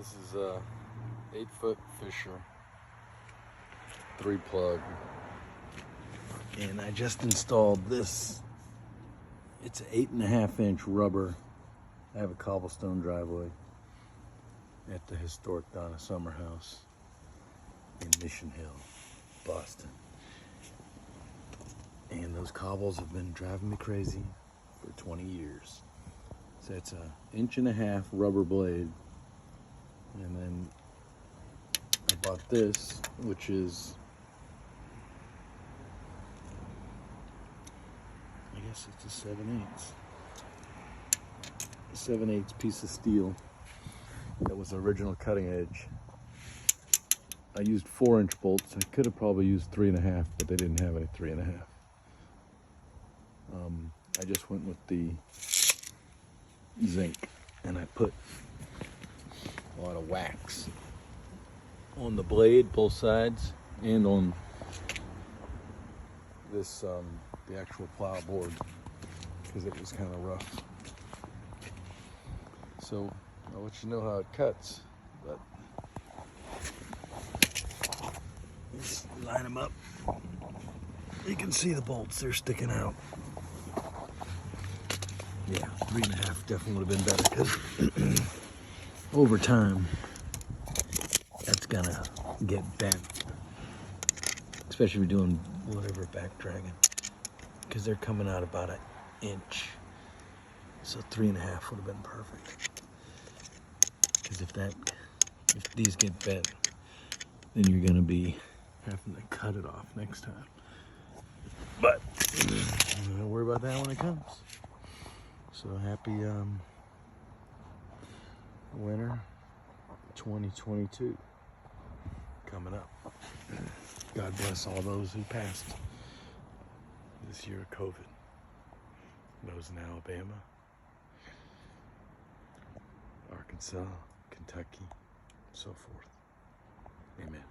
This is a 8-foot Fisher 3-plug, and I just installed this. It's an 8.5-inch rubber. I have a cobblestone driveway at the historic Donna Summer House in Mission Hill, Boston. And those cobbles have been driving me crazy for 20 years. So it's a 1.5 inch rubber blade. And then I bought this, which is, I guess it's a 7/8 piece of steel that was the original cutting edge. I used 4-inch bolts. I could have probably used 3.5, but they didn't have any 3.5. I just went with the zinc, and I put a lot of wax on the blade, both sides, and on this, the actual plow board, because it was kind of rough. So I'll let you know how it cuts, but let's line them up. You can see the bolts, they're sticking out. Yeah, 3.5 definitely would have been better, because over time, that's gonna get bent, especially if you're doing whatever back dragging, because they're coming out about 1 inch. So 3.5 would have been perfect. Because if these get bent, then you're gonna be having to cut it off next time. But don't worry about that when it comes. So happy winter 2022 coming up. God bless all those who passed this year of COVID. Those in Alabama, Arkansas, Kentucky, so forth. Amen.